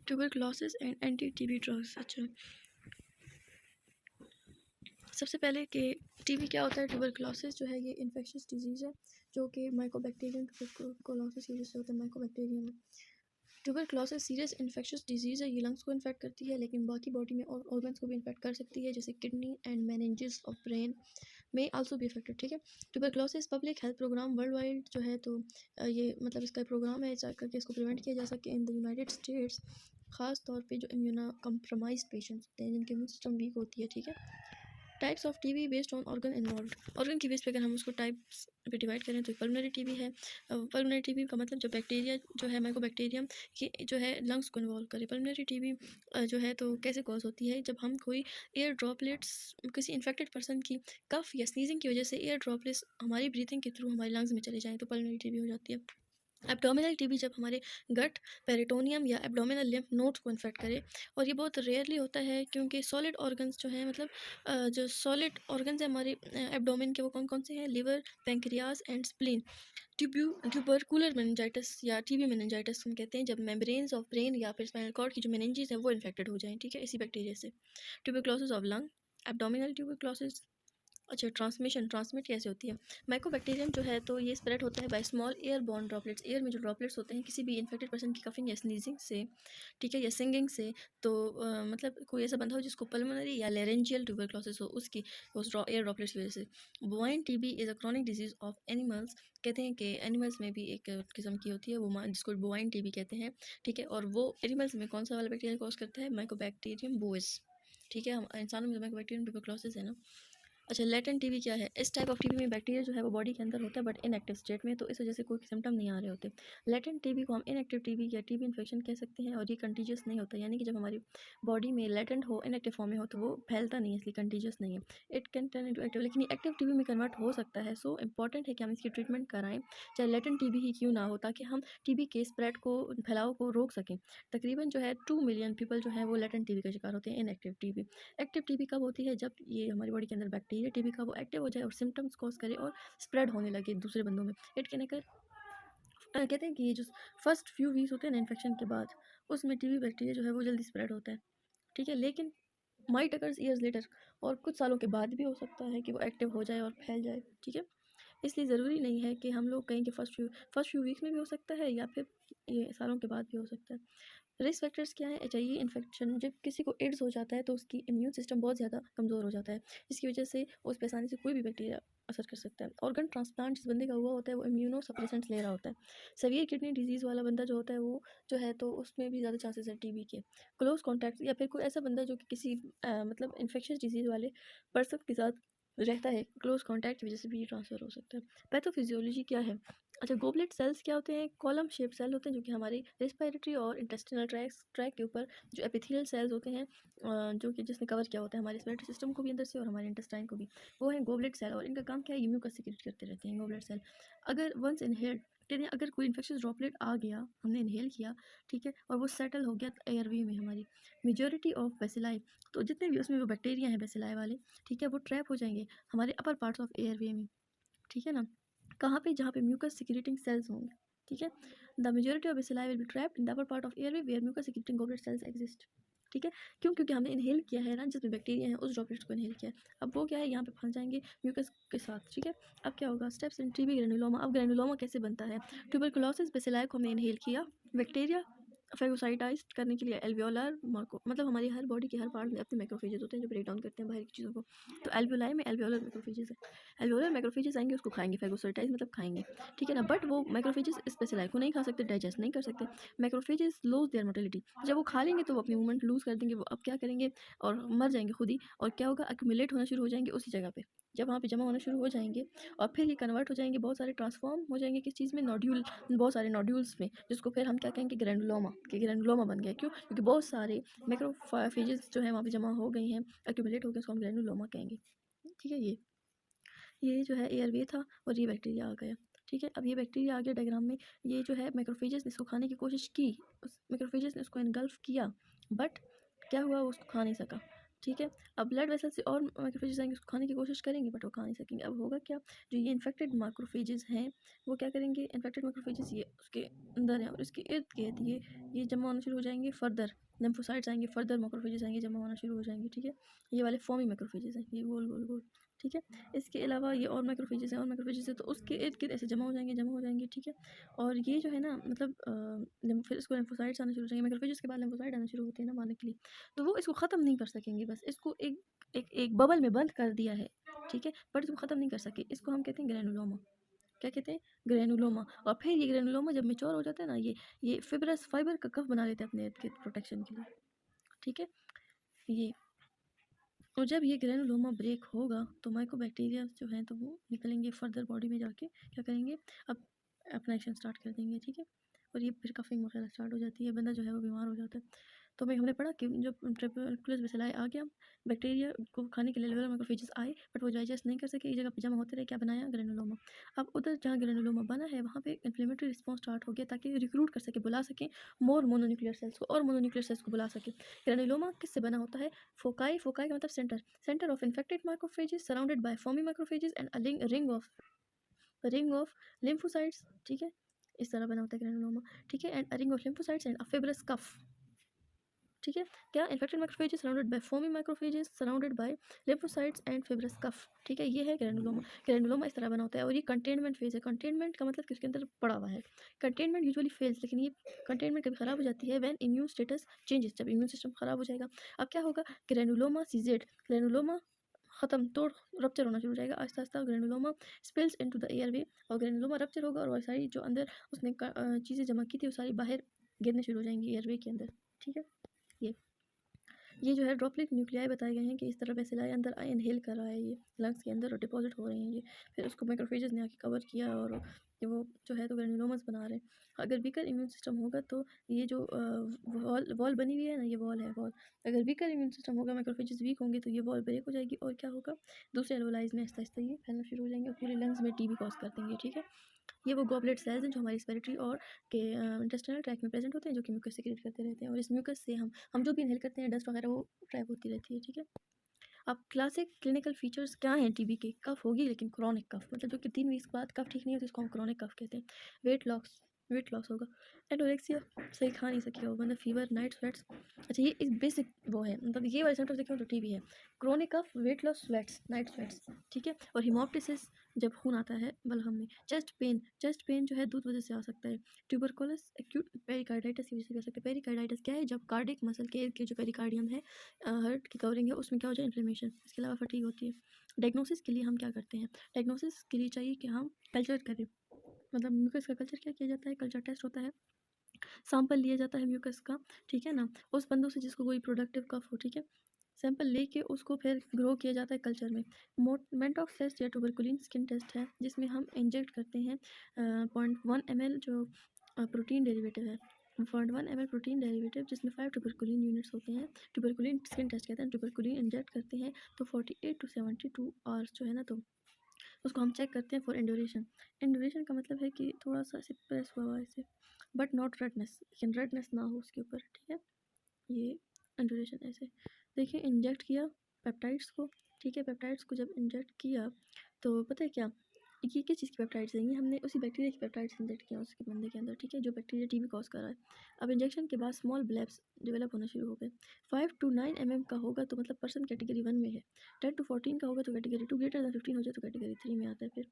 Tuberculosis and anti TB drugs. अच्छा, सबसे पहले कि टीबी क्या होता है। ट्यूबरक्लोसिस जो है ये इन्फेक्शियस डिजीज़ है जो कि माइकोबैक्टीरियम ट्यूबरक्लोसिस की वजह से होता है। Mycobacterium tuberculosis serious infectious disease है। ये लंग्स को इन्फेक्ट करती है लेकिन बाकी बॉडी में और ऑर्गन्स को भी इन्फेक्ट कर सकती है, जैसे kidney and meninges of brain में आल्सो भी अफेक्टेड। ठीक है, tuberculosis public health programme worldwide जो है तो ये मतलब इसका प्रोग्राम है ताकि इसको प्रिवेंट किया जा सके इन द यूनाइटेड स्टेट्स, ख़ास तौर पे जो इम्यूनो कम्प्रोमाइज पेशेंट्स होते हैं जिनकी इम्यून सिस्टम वीक होती है। ठीक है, types of TB based on organ involve. Organ की बेस पे अगर हम उसको टाइप्स पे डिवाइड करें तो पल्मोनरी टीबी है। पल्मोनरी टीबी का मतलब जो बैक्टीरिया जो है माइकोबैक्टीरियम ये जो है लंग्स को इन्वॉल्व करे। पल्मोनरी टीबी जो है तो कैसे कॉज होती है, जब हम कोई एयर ड्रॉपलेट्स किसी इन्फेक्टेड पर्सन की कफ या स्नीजिंग की वजह से एयर ड्रॉपलेट्स हमारी ब्रीथिंग के थ्रू हमारे लंग्स में चले जाएँ तो पल्मोनरी टीबी हो जाती है। एब्डोमिनल टीबी जब हमारे गट, पेरिटोनियम या एब्डोमिनल लिम्फ नोड्स को इन्फेक्ट करे, और ये बहुत रेयरली होता है क्योंकि सॉलिड ऑर्गन्स जो हैं मतलब जो सॉलिड ऑर्गन्स हैं हमारे एब्डोमिन के वो कौन कौन से हैं, liver, pancreas and spleen. Tubercular meningitis या टीबी मेनिंजाइटिस हम कहते हैं जब मेम्ब्रेन्स ऑफ ब्रेन या फिर स्पाइनल कॉर्ड की जो मेनिंजेस हैं वो इन्फेक्टेड हो जाएं। ठीक है, इसी बैक्टीरिया से। Tuberculosis of lung, abdominal tuberculosis. अच्छा, ट्रांसमिट कैसे होती है। माइकोबैक्टीरियम जो है तो ये स्प्रेड होता है by small air born droplets. Air में जो ड्रॉपलेट्स होते हैं किसी भी इन्फेक्टेड पर्सन की कफिंग या स्नीजिंग से, ठीक है, या सिंगिंग से, तो मतलब कोई ऐसा बंदा हो जिसको पल्मोनरी या लेरेंजियल ट्यूबरक्लोसिस हो उसकी उस एयर ड्रॉपलेट्स की वजह से। Bovine TB is a chronic disease of animals. कहते हैं कि एनिमल्स में भी एक किस्म की होती है वो जिसको बोवाइन टीबी कहते हैं। ठीक है, और वो एनिमल्स में कौन सा वाला बैक्टीरिया कॉज करता है, माइकोबैक्टीरियम बोइस। ठीक है, हम इंसानों में माइकोबैक्टीरियम ट्यूबरक्लोसिस है ना। अच्छा, लेटेंट टीबी क्या है। इस टाइप ऑफ टीबी में बैक्टीरिया जो है वो बॉडी के अंदर होता है बट इनएक्टिव स्टेट में, तो इस वजह से कोई सिम्टम नहीं आ रहे होते। लेटेंट टीबी को हम इनएक्टिव टीबी या टीबी इन्फेक्शन कह सकते हैं, और ये कंटीजियस नहीं होता, यानी कि जब हमारी बॉडी में लेटेंट हो, इनएक्टिव फॉर्म में हो तो वो फैलता नहीं है, इसलिए कंटीजियस नहीं है। It can turn into active, लेकिन एक्टिव टीबी में कन्वर्ट हो सकता है। सो इंपॉर्टेंट है कि हम इसकी ट्रीटमेंट कराएं चाहे लेटेंट टीबी ही क्यों ना हो, ताकि हम टीबी के स्प्रेड को, फैलाव को रोक सकें। तकरीबन जो है 2 मिलियन पीपल जो है वो लेटेंट टीबी का शिकार होते हैं। इनएक्टिव टीबी, एक्टिव टीबी कब होती है, जब ये हमारी बॉडी के अंदर बैक्टीरिया टीबी का वो एक्टिव हो जाए और सिम्टम्स कॉज करे और स्प्रेड होने लगे दूसरे बंदों में। इट कैन अकर, कहते हैं कि ये जो फर्स्ट फ्यू वीक्स होते हैं ना इन्फेक्शन के बाद, उसमें टीबी बैक्टीरिया जो है वो जल्दी स्प्रेड होता है। ठीक है, लेकिन माइट अकर्स ईयर्स लेटर, और कुछ सालों के बाद भी हो सकता है कि वो एक्टिव हो जाए और फैल जाए। ठीक है, इसलिए ज़रूरी नहीं है कि हम लोग कहें कि फर्स्ट फ्यू वीक्स में भी हो सकता है या फिर ये सालों के बाद भी हो सकता है। रिस्क फैक्टर्स क्या है। एचआईवी इन्फेक्शन, जब किसी को एड्स हो जाता है तो उसकी इम्यून सिस्टम बहुत ज़्यादा कमज़ोर हो जाता है, जिसकी वजह से उस पे आसानी से कोई भी बैक्टीरिया असर कर सकता है। ऑर्गन ट्रांसप्लांट जिस बंदे का हुआ होता है वो इम्यूनो सप्रेसेंट्स ले रहा होता है। सेवियर किडनी डिजीज़ वाला बंदा जो होता है वो जो है तो उसमें भी ज़्यादा चांसेस है टीबी के। क्लोज कॉन्टैक्ट या फिर कोई ऐसा बंदा जो कि किसी मतलब इन्फेक्शियस डिजीज़ वाले पर्सन के साथ रहता है, क्लोज कॉन्टैक्ट की वजह से भी ट्रांसफ़र हो सकता है। पैथोफिजियोलॉजी क्या है। अच्छा, गोबलेट सेल्स क्या होते हैं, कॉलम शेप सेल होते हैं जो कि हमारी रेस्पिरेटरी और इंटेस्टिनल ट्रैक के ऊपर जो एपिथेलियल सेल्स होते हैं जो कि जिसने कवर किया होता है हमारे रेस्पिरेटरी सिस्टम को भी अंदर से और हमारे इंटेस्टाइन को भी, वो है गोबलेट सेल। और इनका काम क्या है, म्यूकस सिक्रेट करते रहते हैं गोबलेट सेल। अगर वंस इनहेल्ड, कहते हैं अगर कोई इन्फेक्शियस ड्रॉपलेट आ गया, हमने इनहेल किया, ठीक है, और वो सेटल हो गया एयरवे में हमारी, मेजॉरिटी ऑफ बेसिलाई, तो जितने भी उसमें वो बैक्टीरिया हैं बेसिलाई वाले, ठीक है, वो ट्रैप हो जाएंगे हमारे अपर पार्ट्स ऑफ एयरवे में। ठीक है ना, कहाँ पे, जहाँ पे म्यूकस सिक्रेटिंग सेल्स होंगे। ठीक है, the majority of bacilli will be trapped in the upper part of airway where mucus secreting goblet cells exist. ठीक है, क्यों, क्योंकि हमने इनहेल किया है ना, जिसमें बैक्टीरिया है उस ड्रॉपलेट्स को इनहेल किया है, अब वो क्या है यहाँ पे फंस जाएंगे म्यूकस के साथ। ठीक है, अब क्या होगा, स्टेप्स इन टीबी ग्रेनुलोमा। अब ग्रेनुलोमा कैसे बनता है, ट्यूबरकुलोसिस बेसिलाई को हमने इनहेल किया, बैक्टीरिया फेगोसाइटाइज करने के लिए एल्वियोलर मार्को, मतलब हमारी हर बॉडी के हर पार्ट में अपने मैक्रोफेजेस होते हैं जो ब्रेक डाउन करते हैं बाहर की चीज़ों को, तो एल्वियोलाई में एल्वियोलर मैक्रोफेजेस है, एल्वियोलर मैक्रोफेजेस आएंगे उसको खाएंगे, फेगोसाइटाइज मतलब खाएंगे। ठीक है ना, बट वो मैक्रोफेजेस स्पेसिलाई को नहीं खा सकते, डाइजेस्ट नहीं कर सकते। मैक्रोफेजेस लूज देयर मोटिलिटी, जब वो खा लेंगे तो वो अपनी मूवमेंट लूज कर देंगे, वो अब क्या करेंगे और मर जाएंगे खुद ही, और क्या होगा, एक्यूमुलेट होना शुरू हो जाएंगे उसी जगह पे। जब वहाँ पे जमा होना शुरू हो जाएंगे और फिर ये कन्वर्ट हो जाएंगे, बहुत सारे ट्रांसफॉर्म हो जाएंगे किस चीज़ में, नोड्यूल, बहुत सारे नोड्यूल्स में, जिसको फिर हम क्या कहेंगे, ग्रैनुलोमा, कि ग्रैनुलोमा बन गया। क्यों, क्योंकि बहुत सारे मैक्रोफेजेस जो है वहाँ पे जमा हो गई हैं, एक्यूमुलेट हो गए, उसको हम ग्रैनुलोमा कहेंगे। ठीक है, ये जो है एयरवे था और ये बैक्टीरिया आ गया। ठीक है, अब ये बैक्टीरिया आ गया डायग्राम में, ये जो है मैक्रोफेजेस ने इसको खाने की कोशिश की, उस मैक्रोफेजेस ने उसको इनगल्फ किया, बट क्या हुआ, वो उसको खा नहीं सका। ठीक है। अब ब्लड वेसल से और मैक्रोफेजेस आएंगे, उसको खाने की कोशिश करेंगे बट वो खा नहीं सकेंगे। अब होगा क्या, जो ये इन्फेक्टेड मैक्रोफेजेस हैं वो क्या करेंगे, इन्फेक्टेड मैक्रोफेजेस ये उसके अंदर है और इसके इर्द गिर्द ये जमा होना शुरू हो जाएंगे, फर्दर लिम्फोसाइट्स आएंगे, फर्दर मैक्रोफेजेस आएंगे, जमा होना शुरू हो जाएंगे। ठीक है, ये वाले फॉर्मी मैक्रोफेजेस हैं, ये गोल गोल गोल। ठीक है, इसके अलावा ये और मैक्रोफेजेस हैं, और मैक्रोफेजेस है तो उसके इर्द गिर्द ऐसे जमा हो जाएंगे, जमा हो जाएंगे। ठीक है, और ये जो है ना मतलब फिर इसको लिम्फोसाइट्स आना शुरू हो जाएंगे, मैक्रोफेजेस के बाद लिम्फोसाइट आना शुरू होते हैं ना मारने के लिए, तो वो इसको ख़त्म नहीं कर सकेंगे, बस इसको एक एक एक बबल में बंद कर दिया है। ठीक है, बट इसको ख़त्म नहीं कर सके, इसको हम कहते हैं ग्रेनुलोमा। क्या कहते हैं, ग्रेनुलोमा। और फिर ये ग्रेनुलोमा जब मेच्योर हो जाता है ना, ये फिब्रस फाइबर का कफ बना लेते हैं अपने इर्द गिर्द प्रोटेक्शन के लिए। ठीक है, ये और जब ये ग्रेनुलोमा ब्रेक होगा तो माइकोबैक्टीरिया जो हैं तो वो निकलेंगे फर्दर बॉडी में जाके, क्या करेंगे, अब अपना एक्शन स्टार्ट कर देंगे। ठीक है, और ये फिर कफिंग वगैरह स्टार्ट हो जाती है, बंदा जो है वो बीमार हो जाता है। तो मैं हमने पढ़ा कि जब ट्यूबरकुलोसिस बेसिलाई आ गया, बैक्टीरिया को खाने के लिए लेवल मैक्रोफेजेस आए बट वो डाइजेस्ट नहीं कर सके, एक जगह पे जमा होते रहे, क्या बनाया, ग्रेनुलोमा। अब उधर जहाँ ग्रेनुलोमा बना है वहाँ पे इन्फ्लेमेटरी रिस्पॉन्स स्टार्ट हो गया ताकि रिक्रूट कर सके, बुला सके मोर मोनोन्यूक्लियर सेल्स को, और मोनोन्यूक्लियर सेल्स को बुला सके। ग्रेनुलोमा किससे बना होता है, फोकाई, फोकाई का मतलब centre of infected macrophages surrounded by foamy macrophages and a ring of lymphocytes. ठीक है, इस तरह बना होता है ग्रेनुलोमा। ठीक है, and a ring of lymphocytes and a fibrous cuff. ठीक है, क्या, infected macrophages surrounded by foamy macrophages surrounded by lymphocytes and fibrous cuff. ठीक है, ये है ग्रेनुलोमा। ग्रेनुलोमा इस तरह बना होता है और ये कंटेनमेंट फेज है। कंटेनमेंट का मतलब कि उसके अंदर पड़ा हुआ है। कंटेनमेंट यूजुअली फेल्स, लेकिन ये कंटेनमेंट कभी ख़राब हो जाती है व्हेन इम्यून स्टेटस चेंजेस, जब इम्यून सिस्टम ख़राब हो जाएगा। अब क्या होगा, ग्रेनुलोमा सीजेड, ग्रेनुलोमा ख़त्म, तोड़, रप्चर होना शुरू हो जाएगा आहिस्ता आहिस्ता। Granuloma spills into the airway, और ग्रेनुलोमा रप्चर होगा और वो सारी जो अंदर उसने चीज़ें जमा की थी वो सारी बाहर गिरने शुरू हो जाएंगी एयरवे के अंदर। ठीक है, ये जो है ड्रॉपलेट न्यूक्लियाई बताए गए हैं कि इस तरह बेसिलाई अंदर इनहेल कर रहा है, ये लंग्स के अंदर और डिपॉजिट हो रहे हैं ये, फिर उसको मैक्रोफेजेस ने आके कवर किया और ये वो जो है तो ग्रेनुलोमस बना रहे हैं। अगर वीकर इम्यून सिस्टम होगा तो ये जो वॉल बनी हुई है ना, ये वॉल है वॉल, अगर वीकर इम्यून सिस्टम होगा, मैक्रोफेजेस वीक होंगे तो ये वॉल ब्रेक हो जाएगी और क्या होगा, दूसरे एल्वोलाइज में आहिस्ता आहिस्ता ये फैलना शुरू हो जाएंगे और पूरे लंग्स में टीबी कॉज कर देंगे। ठीक है, ये वो गॉबलेट सेल्स हैं जो हमारी रेस्पिरेटरी और के इंटेस्टाइनल ट्रैक में प्रेजेंट होते हैं, जो कि म्यूकस सेक्रेट करते रहते हैं, और इस म्यूकस से हम जो भी इनहेल करते हैं डस्ट वगैरह वो ट्रैप होती रहती है। ठीक है, अब क्लासिक क्लिनिकल फीचर्स क्या हैं टीबी के, कफ होगी लेकिन क्रॉनिक कफ, मतलब जो कि 3 वीक्स बाद कफ ठीक नहीं होती उसको हम क्रॉनिक कफ कहते हैं। वेट लॉस होगा, एनोरेक्सिया, सही खा नहीं सकेगा वो बंदा, फीवर, नाइट स्वेट्स। अच्छा, ये एक बेसिक वो है, मतलब ये वाले सिम्टम्स देखें तो टीबी है, chronic cough, weight loss, sweats, night sweats. ठीक है, और हिमोप्टिसिस जब खून आता है बलगम में, चेस्ट पेन जो है दूध वजह से आ सकता है, ट्यूबरकुलोसिस एक्यूट पेरिकार्डाइटिस की वजह से कर सकते हैं। पेरिकार्डाइटिस क्या है, जब कार्डिक मसल के जो पेरिकार्डियम है, हार्ट की कवरिंग है, उसमें क्या हो जाए, इन्फ्लेमेशन। इसके अलावा फटीग होती है। डायग्नोसिस के लिए हम क्या करते हैं, डायग्नोसिस के लिए चाहिए कि हम कल्चर करें, मतलब म्यूकस का कल्चर क्या किया जाता है, कल्चर टेस्ट होता है, सैंपल लिया जाता है म्यूकस का। ठीक है ना, उस बंदों से जिसको कोई प्रोडक्टिव कफ हो। ठीक है, सैंपल लेके उसको फिर ग्रो किया जाता है कल्चर में। मेंटॉक्स टेस्ट या ट्यूबरकुलिन स्किन टेस्ट है, जिसमें हम इंजेक्ट करते हैं 0.1 ml जो प्रोटीन डेरिवेटिव है, 0.1 ml प्रोटीन डेरिवेटिव जिसमें 5 ट्यूबरकुलिन यूनिट्स होते हैं। ट्यूबरकुलिन स्किन टेस्ट कहते हैं, ट्यूबरकुलिन इंजेक्ट करते हैं तो 48 to 72 आवर्स जो है ना, तो उसको हम चेक करते हैं फॉर इंड्यूरेशन। इंड्यूरेशन का मतलब है कि थोड़ा सा ऐसे प्रेस हुआ हुआ ऐसे, बट नॉट रेडनेस, लेकिन रेडनेस ना हो उसके ऊपर। ठीक है, ये इंड्यूरेशन ऐसे। देखिए, इंजेक्ट किया पेप्टाइड्स को। ठीक है, पेप्टाइड्स को जब इंजेक्ट किया तो पता है क्या, ये किस चीज़ की पेप्टाइड्स हैं, ये हमने उसी बैक्टीरिया की पेप्टाइड्स इंजेक्ट किया उसके बंदे के अंदर। ठीक है, जो बैक्टीरिया टीबी कॉज कर रहा है। अब इंजेक्शन के बाद स्मॉल ब्लैब्स डेवलप होना शुरू हो गए। 5 to 9 mm का होगा तो मतलब पर्सन कैटेगरी 1 में है, 10 to 14 का होगा तो कैटेगरी 2, ग्रेटर दैन 15 हो जाए तो कैटेगरी 3 में आता है। फिर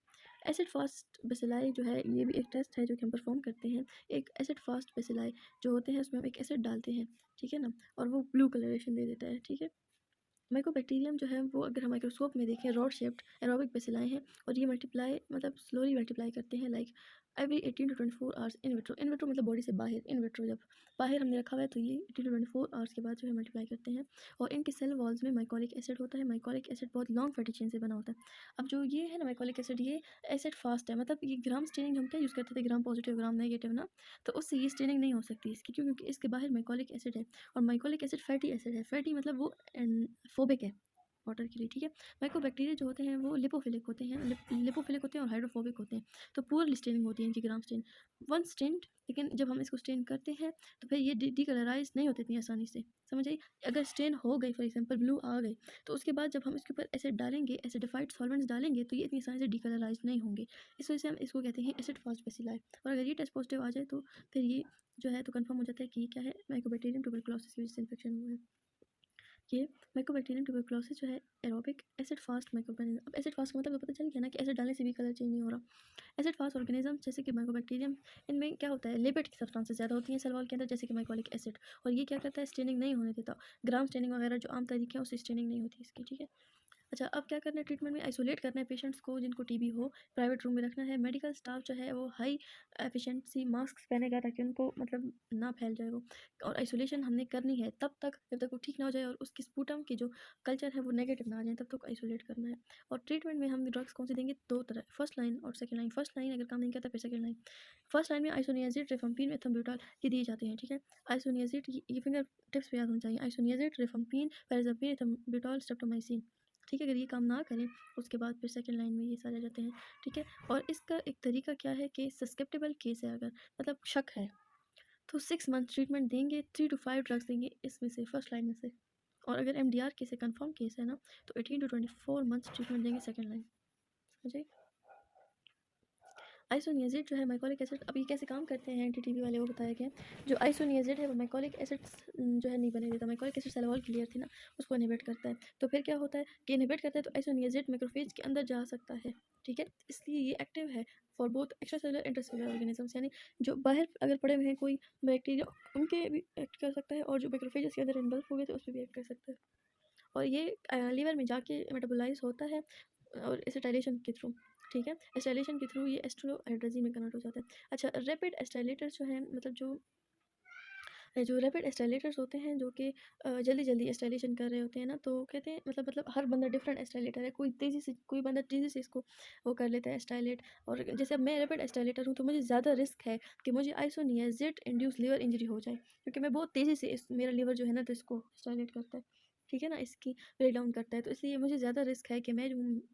एसिड फास्ट बेसिलाई जो है, ये भी एक टेस्ट है जो कि हम परफॉर्म करते हैं। एक एसिड फास्ट बेसिलाई जो होते हैं उसमें हम एक एसिड डालते हैं, ठीक है ना, और वो ब्लू कलरेशन दे देता है। ठीक है, माइकोबैक्टीरियम जो है वो अगर हम माइक्रोस्कोप में देखें रॉड शेप्ड एरोबिक बेसिलाई हैं, और ये मल्टीप्लाई मतलब स्लोली मल्टीप्लाई करते हैं like every 18 to 24 hours in vitro. In vitro मतलब बॉडी से बाहर, इन विट्रो जब बाहर हमने रखा हुआ है तो ये 18 to 24 आवर्स के बाद जो है मल्टीप्लाई करते हैं। और इनके सेल वॉल्स में माइकोलिक एसिड होता है। माइकोलिक एसिड बहुत लॉन्ग फैटी चेन से बना होता है। अब जो ये है ना माइकोलिक एसिड, ये एसिड फास्ट है, मतलब ये ग्राम स्टेनिंग हम क्या यूज़ करते थे, ग्राम पॉजिटिव ग्राम नेगेटिव ना, तो उससे ये स्टेनिंग नहीं हो सकती इसकी, क्यों, क्योंकि इसके बाहर माइकोलिक एसिड है। और माइकोलिक एसिड फैटी एसिड है, फैटी मतलब वो फोबिक है, वाटर के लिए, ठीक है। माइकोबैक्टीरिया जो होते हैं वो लिपोफिलिक होते हैं, लिपोफिलिक होते हैं और हाइड्रोफोबिक होते हैं। तो पुअरली स्टेनिंग होती है इनकी ग्राम स्टेन, वन स्टेन्ड, लेकिन जब हम इसको स्टेन करते हैं तो फिर ये डीकलराइज नहीं होते इतनी आसानी से, समझ आई। अगर स्टेन हो गई, फॉर एग्जांपल ब्लू आ गई, तो उसके बाद जब हम इसके ऊपर एसिड डालेंगे, एसिडिफाइड सॉल्वेंट्स डालेंगे, तो ये इतनी आसानी से डीकलराइज नहीं होंगे। इस वजह से हम इसको कहते हैं एसिड फास्ट बेसिलाई। और अगर ये टेस्ट पॉजिटिव आ जाए तो फिर ये जो है तो कंफर्म हो जाता है कि ये क्या है, माइकोबैक्टीरियम ट्यूबरकुलोसिस की वजह से इन्फेक्शन हुआ है। ये माइकोबैक्टीरियम ट्यूबरकुलोसिस जो है एरोबिक एसिड फास्ट माइक्रोऑर्गेनिज्म। अब एसिड फास्ट का मतलब तो पता चल गया ना कि एसिड डालने से भी कलर चेंज नहीं हो रहा। एसिड फास्ट ऑर्गेनिज्म जैसे कि माइकोबैक्टीरियम, इनमें क्या होता है, लिपिड की सब्सटेंसेस ज़्यादा होती हैं सेल वॉल के अंदर, जैसे कि माइकोलिक एसिड, और ये क्या करता है, स्टेनिंग नहीं होने देता। ग्राम स्टेनिंग वगैरह जो आम तरीके हैं उससे स्टेनिंग नहीं होती इसकी, ठीक है। अच्छा, अब क्या करना है ट्रीटमेंट में, आइसोलेट करना है पेशेंट्स को जिनको टीबी हो, प्राइवेट रूम में रखना है। मेडिकल स्टाफ जो है वो हाई एफिशिएंसी मास्क पहनेगा ताकि उनको मतलब ना फैल जाए वो। और आइसोलेशन हमने करनी है तब तक जब तक वो ठीक ना हो जाए और उसकी स्पूटम की जो कल्चर है वो नेगेटिव ना आ जाए, तब तक आइसोलेट करना है। और ट्रीटमेंट में हम ड्रग्स कौन से देंगे, दो तरह, फर्स्ट लाइन और सेकेंड लाइन। फर्स्ट लाइन अगर काम नहीं करता फिर सेकेंड लाइन। फर्स्ट लाइन में आइसोनियाजिड, रिफम्पिन, एथम्ब्यूटॉल ये दिए जाते हैं, ठीक है। आइसोनियाजिड ये फिंगर टिप्स पे याद होना चाहिए, आइसोनियाजिड, रिफम्पिन, पैराज़ेपिन, एथम्ब्यूटॉल, स्ट्रेप्टोमाइसिन, ठीक है। अगर ये काम ना करें उसके बाद फिर सेकंड लाइन में ये सारे आ जाते हैं, ठीक है। और इसका एक तरीका क्या है कि सस्केप्टेबल केस है, अगर मतलब शक है तो 6 मंथ ट्रीटमेंट देंगे, 3 to 5 ड्रग्स देंगे इसमें से, फर्स्ट लाइन में से। और अगर एमडीआर केस है, कंफर्म केस है ना, तो 18 to 24 मंथ्स ट्रीटमेंट देंगे सेकंड लाइन, समझे। आइसोनियाजिड जो है माइकोलिक एसिड, अब ये कैसे काम करते हैं एंटी टीबी वाले वो बताया गया। जो आइसोनियाजिड है वो माइकोलिक एसिड जो है नहीं बने देता, mycolic acid cell wall clear थी ना, उसको इनहिबिट करता है। तो फिर क्या होता है कि इनहिबिट करता है तो आइसोनियाजिड मैक्रोफेज के अंदर जा सकता है, ठीक है। इसलिए ये एक्टिव है for both extracellular intercellular organisms, यानी जो बाहर अगर पड़े हुए हैं कोई बैक्टीरिया उनके भी एक्ट कर सकता है, और जो मैक्रोफेज के अंदर इन्वॉल्व हो गए तो उस पर भी एक्ट कर सकता है। और ये लीवर में जाके मेटाबोलाइज होता है और एसिटाइलेशन के थ्रू, ठीक है। एसिटाइलेशन के थ्रू ये एस्ट्रोहाइड्रोजीन में कन्वर्ट हो जाता है। अच्छा, रैपिड एस्टाइलेटर्स जो हैं, मतलब जो रैपिड एस्टाइलेटर्स होते हैं जो कि जल्दी जल्दी एस्टाइलेशन कर रहे होते हैं ना, तो कहते हैं मतलब हर बंदा डिफरेंट एस्टाइलेटर है, कोई बंदा तेज़ी से इसको वो कर लेता है एस्टाइलेट। और जैसे अब मैं रैपिड एस्टाइलेटर हूँ तो मुझे ज़्यादा रिस्क है कि मुझे आइसोनियाजिड इंड्यूस लिवर इंजरी हो जाए, क्योंकि मैं बहुत तेज़ी से मेरा लिवर जो है ना तो इसको एस्टाइलेट करता है, ठीक है ना, इसकी ब्रेक डाउन करता है। तो इसलिए मुझे ज़्यादा रिस्क है कि मैं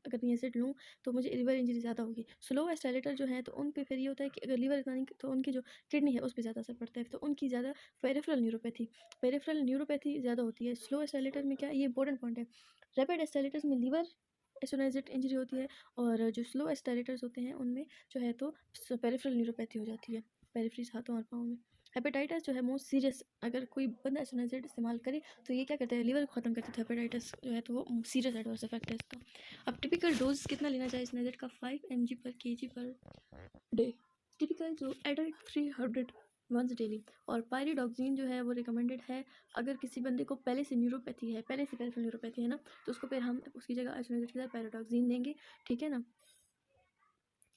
अगर नियाजिड लूँ तो मुझे लिवर इंजरी ज़्यादा होगी। स्लो एस्टाइलेटर जो है तो उन पे फिर ये होता है कि अगर लिवर इतना नहीं तो उनकी जो किडनी है उस पर ज़्यादा असर पड़ता है, तो उनकी ज़्यादा पेरिफेरल न्यूरोपैथी ज़्यादा होती है। स्लो एस्टाइलेटर में क्या, ये इंपॉर्टेंट पॉइंट है, रैपिड एस्टाइलेटर्स में लीवर एस्टोनाइजिड इंजरी होती है, और जो स्लो एस्टाइलेटर्स होते हैं उनमें जो है तो पेरिफेरल न्यूरोपैथी हो जाती है, पेरिफेरीज हाथों और पाँव में। हेपेटाइटिस जो है मोस्ट सीरियस, अगर कोई बंदा एस्टोनाइजिड इस्तेमाल करे तो ये क्या करता है, लिवर को ख़त्म कर देता है। हेपेटाइटिस जो है तो वो सीरियस एडवर्स इफेक्ट है इसका। अब टिपिकल डोज कितना लेना चाहिए एस्टोनाइजिड का, 5 mg per kg per day, typical जो एडल्ट 300 वंस डेली। और पायरिडॉक्सिन जो है वो रिकमेंडेड है अगर किसी बंदे को पहले से न्यूरोपैथी है, पहले से पेरिफेरल न्यूरोपैथी है ना, तो उसको फिर हम उसकी जगह आइसोनियाजिड के साथ पायरिडॉक्सिन देंगे, ठीक है ना।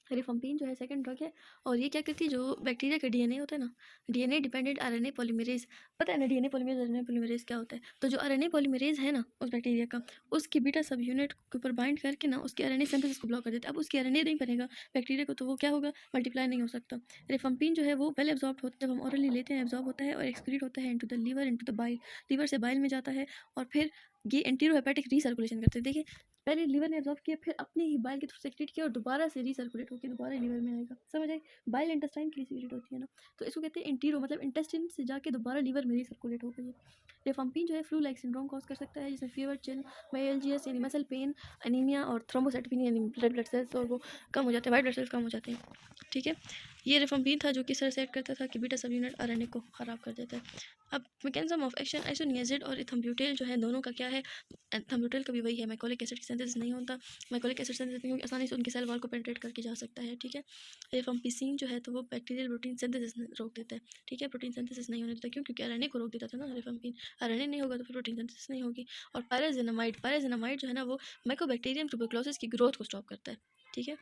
रिफम्पिन जो है सेकंड ड्रग है, और ये क्या करती है, जो बैक्टीरिया का डीएनए होता है ना, डीएनए डिपेंडेंट आरएनए पॉलीमरेज, पता है ना डीएनए पॉलीमरेज आरएनए पॉलीमरेज क्या होता है। तो जो आरएनए पॉलीमरेज है ना उस बैक्टीरिया का, उसकी बीटा सब यूनिट के ऊपर बाइंड करके ना उसकी आरएनए सिंथेसिस को ब्लॉक कर देता है। अब उसकी आरएनए नहीं बनेगा बैक्टीरिया को, तो वो क्या होगा, मल्टीप्लाई नहीं हो सकता। रिफम्पिन जो है वो वेल एब्जॉर्ब होता है, जब हम ऑरली लेते हैं एब्जॉर्ब होता है और एक्सक्रीट होता है into the liver, into the bile, liver से बाइल में जाता है, और फिर ये एंटीरोहेपेटिक रीसर्कुलेशन करते हैं। देखिए, पहले लीवर ने एब्जॉर्ब किया, फिर अपने ही बाइल के थ्रू सेक्रेट किया और दोबारा से रीसर्कुलेट होकर दोबारा लीवर में आएगा, समझ आए। बाइल इंटेस्टाइन के लिए सीक्रेट होती है ना, तो इसको कहते हैं एंटीरो, मतलब इंटेस्टाइन से जाके दोबारा लीवर में रीसर्कुलेट हो गई है। रिफम्पिन जो है फ्लू लाइक सिंड्रोम कॉज कर सकता है, जिसमें फीवर, चिल, माइल्जियस यानी मसल पेन, अनीमिया और थ्रोम्बोसाइटोपेनिया यानी रेड ब्लड सेल्स और वो कम हो जाते हैं, वाइट ब्लड सेल्स कम हो जाते हैं, ठीक है। ये रिफम्पिन था जो किस तरह से एक्ट करता था कि बीटा सब यूनिट आरएनए को ख़राब कर देता है। अब मैकेनिज्म ऑफ एक्शन, आइसोनियाजिड और इथम्ब्यूटेल जो है दोनों का क्या है, इथम्ब्यूटेल का भी वही है, मैकोलिक एसिड की सिंथेसिस नहीं होता, मैकोलिक एसिड सिंथेसिस क्योंकि आसानी से उनके सेल वॉल को पेनिट्रेट करके जा सकता है, ठीक है। रिफम्पिसिन जो है तो वो बैक्टीरियल प्रोटीन सिंथेसिस रोक देता है, ठीक है, प्रोटीन सिंथेसिस नहीं होने देता, क्यों, क्योंकि आरएनए को रोक देता था ना रिफम्पिन, आरएनए नहीं होगा तो फिर प्रोटीन सिंथेसिस नहीं होगी। और पैराजिनामाइड जो है ना वो माइकोबैक्टीरियम ट्यूबरकुलोसिस की ग्रोथ को स्टॉप करता है, ठीक है।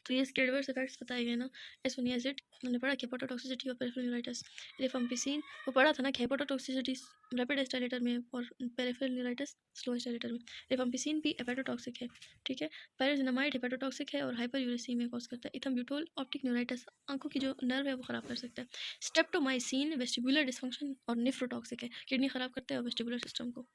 तो ये इसके एडवर्स इफेक्ट्स बताए गए ना, एसोनियाजिड हमने पढ़ा कि हेपाटोटॉक्सिसिटी और पेरिफेरल न्यूराइटिस, रिफम्पिसिन वो पढ़ा था ना कि हेपाटोटॉक्सिसिटी रैपिड एस्टाइलेटर में और पेरिफेरल न्यूराइटिस स्लो एस्टाइलेटर में। रिफम्पिसिन भी हेपाटोटॉक्सिक है, ठीक है। पायराजिनामाइड हेपाटोटॉक्सिक है और हाइपरयूरेसीमिया कॉज करता है। इथम्ब्यूटोल ऑप्टिक न्यूराइटिस, आंखों की जो नर्व है वो खराब कर सकता है। स्ट्रेप्टोमाइसिन वेस्टिबुलर डिसफंक्शन और निफ्रोटॉक्सिक है, किडनी खराब करता है और वेस्टिबुलर सिस्टम को।